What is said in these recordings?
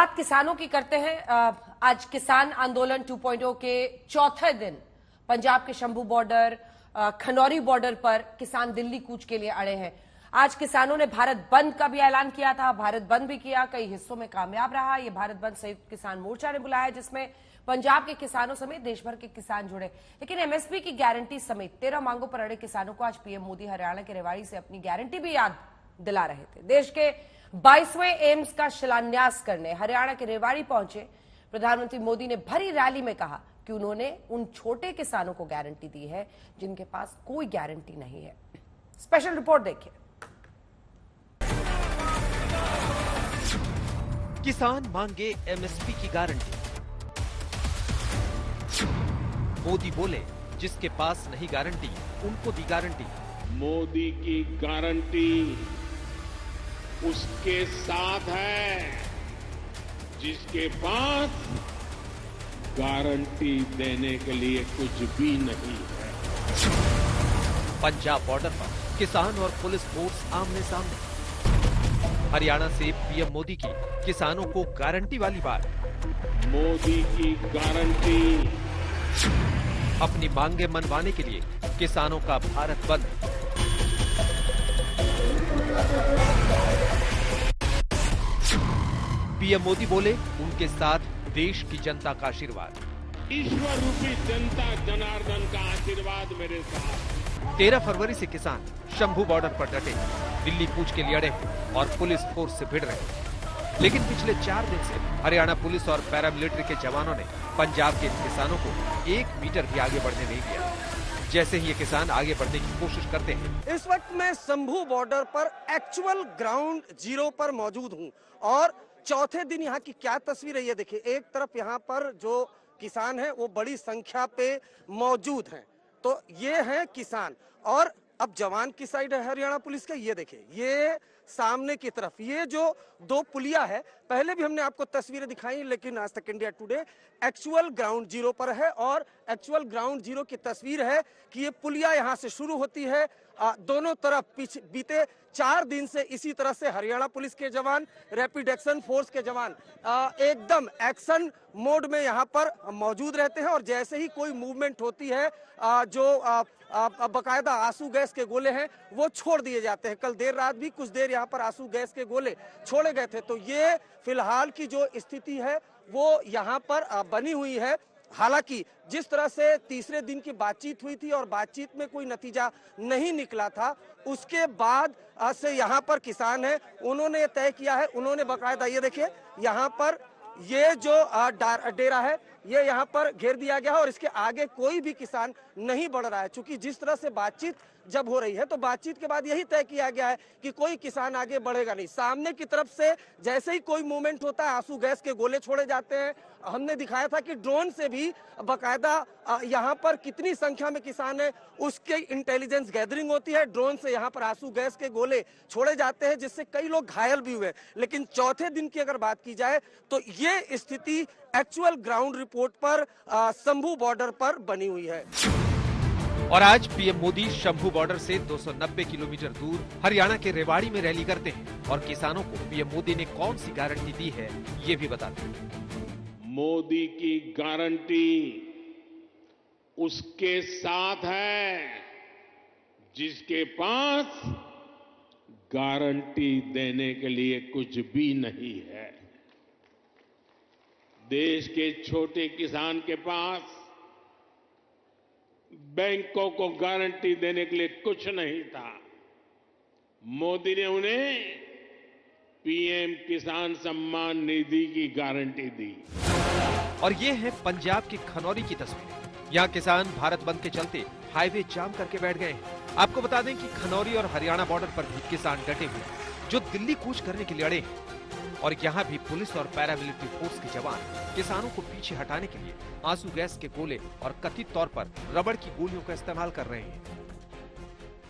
बात किसानों की करते हैं। आज किसान आंदोलन 2.0 के चौथे दिन पंजाब के शंभू बॉर्डर, खनौरी बॉर्डर पर किसान दिल्ली कूच के लिए अड़े हैं। आज किसानों ने भारत बंद का भी ऐलान किया था, भारत बंद भी किया, कई हिस्सों में कामयाब रहा। ये भारत बंद संयुक्त किसान मोर्चा ने बुलाया, जिसमें पंजाब के किसानों समेत देश भर के किसान जुड़े। लेकिन एमएसपी की गारंटी समेत 13 मांगों पर अड़े किसानों को आज पीएम मोदी हरियाणा के रेवाड़ी से अपनी गारंटी भी याद दिला रहे थे। देश के 22वें एम्स का शिलान्यास करने हरियाणा के रेवाड़ी पहुंचे प्रधानमंत्री मोदी ने भरी रैली में कहा कि उन्होंने उन छोटे किसानोों को गारंटी दी है जिनके पास कोई गारंटी नहीं है। स्पेशल रिपोर्ट देखिए। किसान मांगे एमएसपी की गारंटी। मोदी बोले जिसके पास नहीं गारंटी उनको दी गारंटी। मोदी की गारंटी उसके साथ है जिसके पास गारंटी देने के लिए कुछ भी नहीं है। पंजाब बॉर्डर पर किसान और पुलिस फोर्स आमने सामने। हरियाणा से पीएम मोदी की किसानों को गारंटी वाली बात। मोदी की गारंटी। अपनी मांगे मनवाने के लिए किसानों का भारत बंद। पीएम मोदी बोले उनके साथ देश की जनता का आशीर्वाद। ईश्वर रूपी जनता जनार्दन का आशीर्वाद मेरे साथ। 13 फरवरी से किसान शंभू बॉर्डर पर डटे, दिल्ली कूच के लिए अड़े और पुलिस फोर्स से भिड़ रहे। लेकिन पिछले 4 दिन से हरियाणा पुलिस और पैरामिलिट्री के जवानों ने पंजाब के किसानों को 1 मीटर भी आगे बढ़ने नहीं दिया। जैसे ही ये किसान आगे बढ़ने की कोशिश करते हैं। इस वक्त मैं शंभू बॉर्डर पर एक्चुअल ग्राउंड जीरो पर मौजूद हूं और चौथे दिन यहाँ की क्या तस्वीर है ये देखिए। एक तरफ यहाँ पर जो किसान हैं वो बड़ी संख्या पे मौजूद हैं, तो ये हैं किसान। और अब जवान की साइड है हरियाणा पुलिस के। ये देखिए, ये सामने की तरफ ये जो 2 पुलिया है, पहले भी हमने आपको तस्वीरें दिखाई, लेकिन आज तक India today actual ground zero पर है। और एक्चुअल ग्राउंड जीरो की तस्वीर है कि ये पुलिया यहाँ से शुरू होती है। दोनों तरफ बीते 4 दिन से इसी तरह से हरियाणा पुलिस के जवान, रैपिड एक्शन फोर्स के जवान एकदम एक्शन मोड में यहाँ पर मौजूद रहते हैं। और जैसे ही कोई मूवमेंट होती है, जो बकायदा आंसू गैस के गोले हैं वो छोड़ दिए जाते हैं। कल देर रात भी कुछ देर यहाँ पर आंसू गैस के गोले छोड़े गए थे। तो ये फिलहाल की जो स्थिति है वो यहाँ पर बनी हुई है। हालांकि जिस तरह से तीसरे दिन की बातचीत हुई थी और बातचीत में कोई नतीजा नहीं निकला था, उसके बाद से यहाँ पर किसान है, उन्होंने तय किया है, उन्होंने बकायदा ये देखिए यहाँ पर ये जो डेरा है ये यहाँ पर घेर दिया गया है और इसके आगे कोई भी किसान नहीं बढ़ रहा है। चूंकि जिस तरह से बातचीत जब हो रही है तो बातचीत के बाद यही तय किया गया है कि कोई किसान आगे बढ़ेगा नहीं। सामने की तरफ से जैसे ही कोई मूवमेंट होता है आंसू गैस के गोले छोड़े जाते हैं। हमने दिखाया था कि ड्रोन से भी बकायदा यहाँ पर कितनी संख्या में किसान है उसके इंटेलिजेंस गैदरिंग होती है। ड्रोन से यहाँ पर आंसू गैस के गोले छोड़े जाते हैं जिससे कई लोग घायल भी हुए। लेकिन चौथे दिन की अगर बात की जाए तो ये स्थिति एक्चुअल ग्राउंड रिपोर्ट पर शंभू बॉर्डर पर बनी हुई है। और आज पीएम मोदी शंभू बॉर्डर से 290 किलोमीटर दूर हरियाणा के रेवाड़ी में रैली करते हैं और किसानों को पीएम मोदी ने कौन सी गारंटी दी है ये भी बताते हैं। मोदी की गारंटी उसके साथ है जिसके पास गारंटी देने के लिए कुछ भी नहीं है। देश के छोटे किसान के पास बैंकों को गारंटी देने के लिए कुछ नहीं था। मोदी ने उन्हें पीएम किसान सम्मान निधि की गारंटी दी। और ये है पंजाब की खनौरी की तस्वीर। यहाँ किसान भारत बंद के चलते हाईवे जाम करके बैठ गए हैं। आपको बता दें कि खनौरी और हरियाणा बॉर्डर पर भी किसान डटे हुए जो दिल्ली कूच करने के लिए अड़े हैं। और यहाँ भी पुलिस और पैरामिलिट्री फोर्स के जवान किसानों को पीछे हटाने के लिए आंसू गैस के गोले और कथित तौर पर रबड़ की गोलियों का इस्तेमाल कर रहे हैं।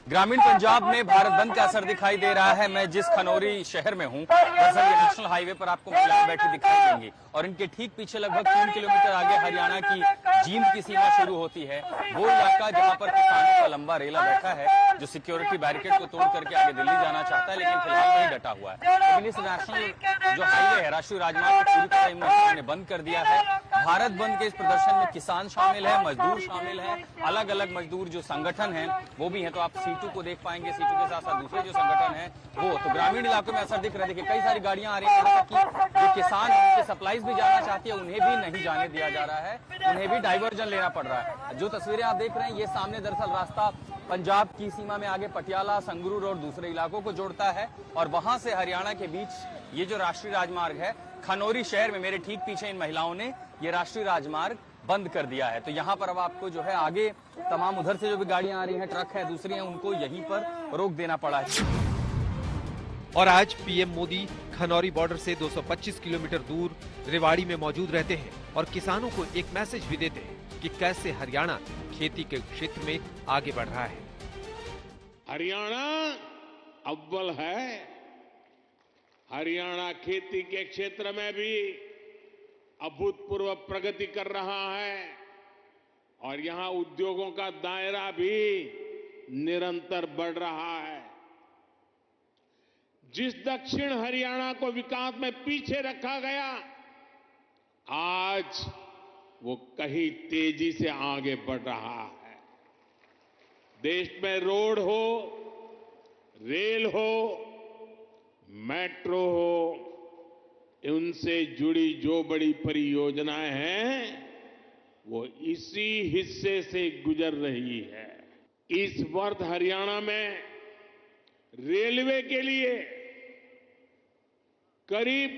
ग्रामीण पंजाब में भारत बंद का असर दिखाई दे रहा है। मैं जिस खनौरी शहर में हूं, दरअसल ये नेशनल हाईवे पर आपको महिलाएं बैठी दिखाई देंगी और इनके ठीक पीछे लगभग 3 किलोमीटर आगे हरियाणा की जींद की सीमा शुरू होती है। वो इलाका जहां पर किसानों का लंबा रेला बैठा है, जो सिक्योरिटी बैरिकेड को तोड़ करके आगे दिल्ली जाना चाहता है, लेकिन फिलहाल वही डटा हुआ है। लेकिन इस नेशनल जो हाईवे है, राष्ट्रीय राजमार्ग को पूरी तरह इन महिलाओं ने बंद कर दिया है। भारत बंद के इस प्रदर्शन में किसान शामिल है, मजदूर शामिल है, अलग अलग मजदूर जो संगठन है वो भी है। तो आप सीटू को देख पाएंगे, सीटू के साथ साथ दूसरे जो संगठन है वो। तो ग्रामीण इलाकों में असर दिख रहा है। देखिए कई सारी गाड़ियां आ रही है, यहाँ तक कि जो किसान है उनके सप्लाईज भी जाना चाहती है, उन्हें भी नहीं जाने दिया जा रहा है, उन्हें भी डाइवर्जन लेना पड़ रहा है। जो तस्वीरें आप देख रहे हैं, ये सामने दरअसल रास्ता पंजाब की सीमा में आगे पटियाला, संगरूर और दूसरे इलाकों को जोड़ता है और वहां से हरियाणा के बीच ये जो राष्ट्रीय राजमार्ग है, खनौरी शहर में मेरे ठीक पीछे इन महिलाओं ने ये राष्ट्रीय राजमार्ग बंद कर दिया है। तो यहाँ पर अब आपको जो है आगे तमाम उधर से जो भी गाड़ियां आ रही हैं, ट्रक है, दूसरी हैं, उनको यहीं पर रोक देना पड़ा है। और आज पीएम मोदी खनौरी बॉर्डर से 225 किलोमीटर दूर रेवाड़ी में मौजूद रहते हैं और किसानों को एक मैसेज भी देते हैं कि कैसे हरियाणा खेती के क्षेत्र में आगे बढ़ रहा है। हरियाणा अव्वल है। हरियाणा खेती के क्षेत्र में भी अभूतपूर्व प्रगति कर रहा है और यहां उद्योगों का दायरा भी निरंतर बढ़ रहा है। जिस दक्षिण हरियाणा को विकास में पीछे रखा गया, आज वो कहीं तेजी से आगे बढ़ रहा है। देश में रोड हो, रेल हो, मेट्रो हो, उनसे जुड़ी जो बड़ी परियोजनाएं हैं वो इसी हिस्से से गुजर रही है। इस वर्ष हरियाणा में रेलवे के लिए करीब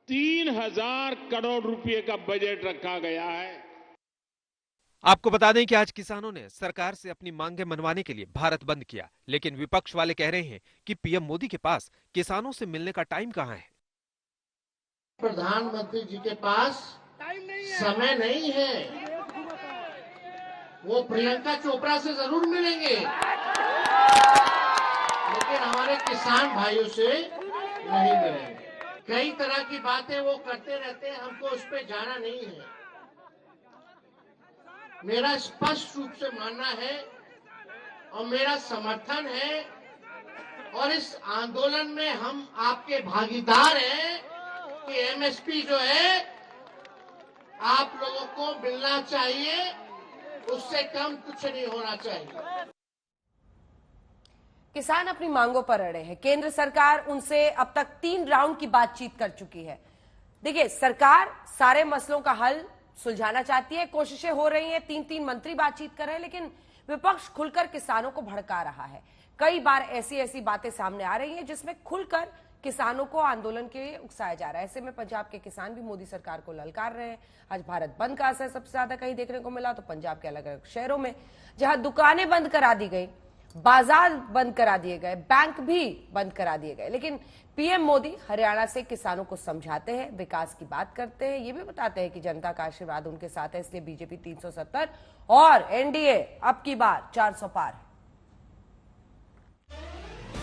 3000 करोड़ रुपए का बजट रखा गया है। आपको बता दें कि आज किसानों ने सरकार से अपनी मांगें मनवाने के लिए भारत बंद किया, लेकिन विपक्ष वाले कह रहे हैं कि पीएम मोदी के पास किसानों से मिलने का टाइम कहां है। प्रधानमंत्री जी के पास समय नहीं है। वो प्रियंका चोपड़ा से जरूर मिलेंगे, लेकिन हमारे किसान भाइयों से नहीं मिलेंगे। कई तरह की बातें वो करते रहते हैं, हमको उस पर जाना नहीं है। मेरा स्पष्ट रूप से मानना है और मेरा समर्थन है और इस आंदोलन में हम आपके भागीदार हैं कि एमएसपी जो है आप लोगों को मिलना चाहिए, उससे कम कुछ नहीं होना चाहिए। किसान अपनी मांगों पर अड़े हैं। केंद्र सरकार उनसे अब तक 3 राउंड की बातचीत कर चुकी है। देखिए, सरकार सारे मसलों का हल सुलझाना चाहती है, कोशिशें हो रही हैं, 3 मंत्री बातचीत कर रहे हैं, लेकिन विपक्ष खुलकर किसानों को भड़का रहा है। कई बार ऐसी बातें सामने आ रही हैं जिसमें खुलकर किसानों को आंदोलन के लिए उकसाया जा रहा है। ऐसे में पंजाब के किसान भी मोदी सरकार को ललकार रहे हैं। आज भारत बंद का असर सबसे ज्यादा कहीं देखने को मिला तो पंजाब के अलग अलग शहरों में, जहां दुकानें बंद करा दी गई, बाजार बंद करा दिए गए, बैंक भी बंद करा दिए गए। लेकिन पीएम मोदी हरियाणा से किसानों को समझाते हैं, विकास की बात करते हैं, ये भी बताते हैं कि जनता का आशीर्वाद उनके साथ है, इसलिए बीजेपी 370 और एनडीए अब की बार 400 पार।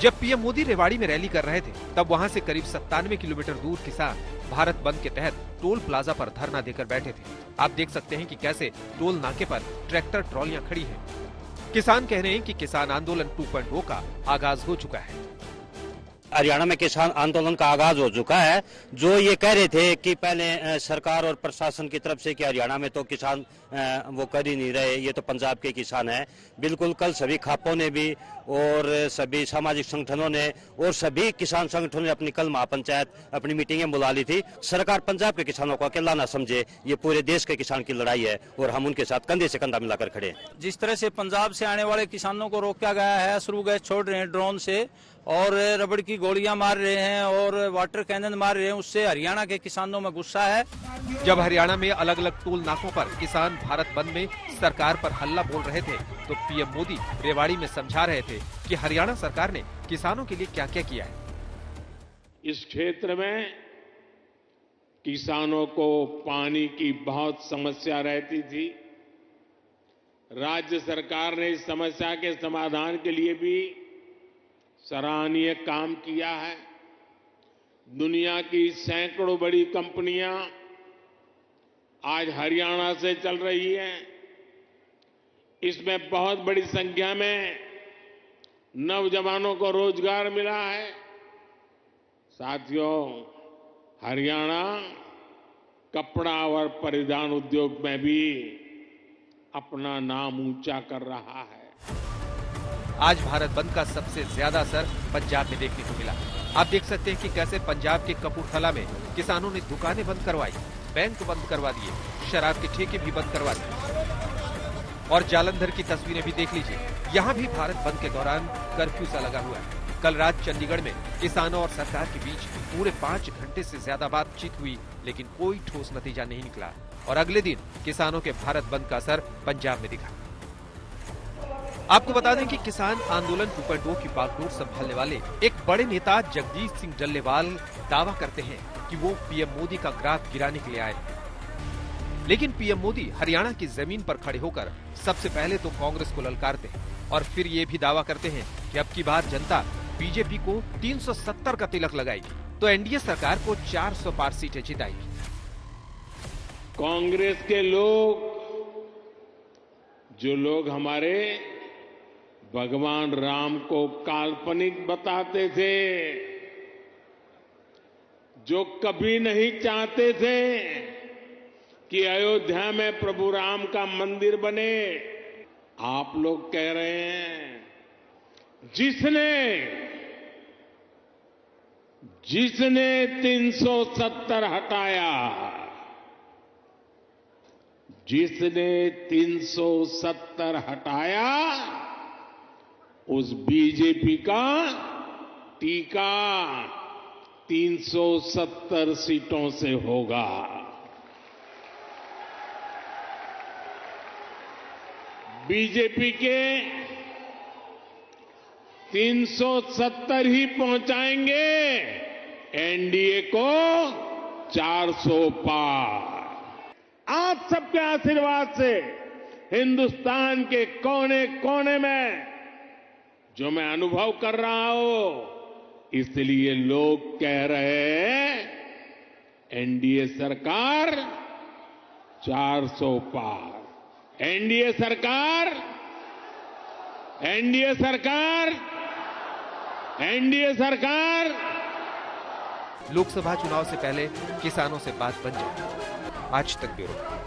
जब पीएम मोदी रेवाड़ी में रैली कर रहे थे, तब वहां से करीब 97 किलोमीटर दूर किसान भारत बंद के तहत टोल प्लाजा पर धरना देकर बैठे थे। आप देख सकते हैं कि कैसे टोल नाके पर ट्रैक्टर ट्रॉलियां खड़ी हैं। किसान कह रहे हैं कि किसान आंदोलन 2.0 का आगाज हो चुका है। हरियाणा में किसान आंदोलन का आगाज हो चुका है। जो ये कह रहे थे कि पहले सरकार और प्रशासन की तरफ से कि हरियाणा में तो किसान वो कर ही नहीं रहे, ये तो पंजाब के किसान हैं। बिल्कुल कल सभी खापों ने भी और सभी सामाजिक संगठनों ने और सभी किसान संगठनों ने अपनी कल महापंचायत अपनी मीटिंगें बुला ली थी। सरकार पंजाब के किसानों को अकेला ना समझे, ये पूरे देश के किसान की लड़ाई है और हम उनके साथ कंधे से कंधा मिलाकर खड़े हैं। जिस तरह से पंजाब से आने वाले किसानों को रोका गया है, शुरू गैस छोड़ रहे हैं ड्रोन से और रबड़ की गोलियां मार रहे हैं और वाटर कैनन मार रहे हैं, उससे हरियाणा के किसानों में गुस्सा है। जब हरियाणा में अलग अलग टोल नाकों पर किसान भारत बंद में सरकार पर हल्ला बोल रहे थे, तो पीएम मोदी रेवाड़ी में समझा रहे थे कि हरियाणा सरकार ने किसानों के लिए क्या क्या किया है। इस क्षेत्र में किसानों को पानी की बहुत समस्या रहती थी। राज्य सरकार ने इस समस्या के समाधान के लिए भी सराहनीय काम किया है। दुनिया की सैकड़ों बड़ी कंपनियां आज हरियाणा से चल रही हैं। इसमें बहुत बड़ी संख्या में नौजवानों को रोजगार मिला है। साथियों, हरियाणा कपड़ा और परिधान उद्योग में भी अपना नाम ऊंचा कर रहा है। आज भारत बंद का सबसे ज्यादा असर पंजाब में देखने को मिला। आप देख सकते हैं कि कैसे पंजाब के कपूरथला में किसानों ने दुकानें बंद करवाई, बैंक बंद करवा दिए, शराब के ठेके भी बंद करवा दिए। और जालंधर की तस्वीरें भी देख लीजिए। यहाँ भी भारत बंद के दौरान कर्फ्यू सा लगा हुआ है। कल रात चंडीगढ़ में किसानों और सरकार के बीच पूरे 5 घंटे से ज्यादा बातचीत हुई, लेकिन कोई ठोस नतीजा नहीं निकला। और अगले दिन किसानों के भारत बंद का असर पंजाब में दिखा। आपको बता दें कि किसान आंदोलन 2.0 की बागडोर संभालने वाले एक बड़े नेता जगदीश सिंह डल्लेवाल दावा करते हैं कि वो पीएम मोदी का ग्राफ गिराने के लिए आए थे। लेकिन पीएम मोदी हरियाणा की जमीन पर खड़े होकर सबसे पहले तो कांग्रेस को ललकारते हैं और फिर ये भी दावा करते हैं कि अब की बार जनता बीजेपी को 370 का तिलक लगाएगी तो एनडीए सरकार को 400 पार सीटें जिताएगी। कांग्रेस के लोग, जो लोग हमारे भगवान राम को काल्पनिक बताते थे, जो कभी नहीं चाहते थे कि अयोध्या में प्रभु राम का मंदिर बने, आप लोग कह रहे हैं जिसने 370 हटाया, जिसने 370 हटाया, उस बीजेपी का टीका 370 सीटों से होगा। बीजेपी के 370 ही पहुंचाएंगे एनडीए को 400 पार। आप सबके आशीर्वाद से हिंदुस्तान के कोने कोने में जो मैं अनुभव कर रहा हूं, इसलिए लोग कह रहे हैं एनडीए सरकार 400 पार। एनडीए सरकार, एनडीए सरकार, एनडीए सरकार। लोकसभा चुनाव से पहले किसानों से बात बन जाए। आज तक ब्यूरो।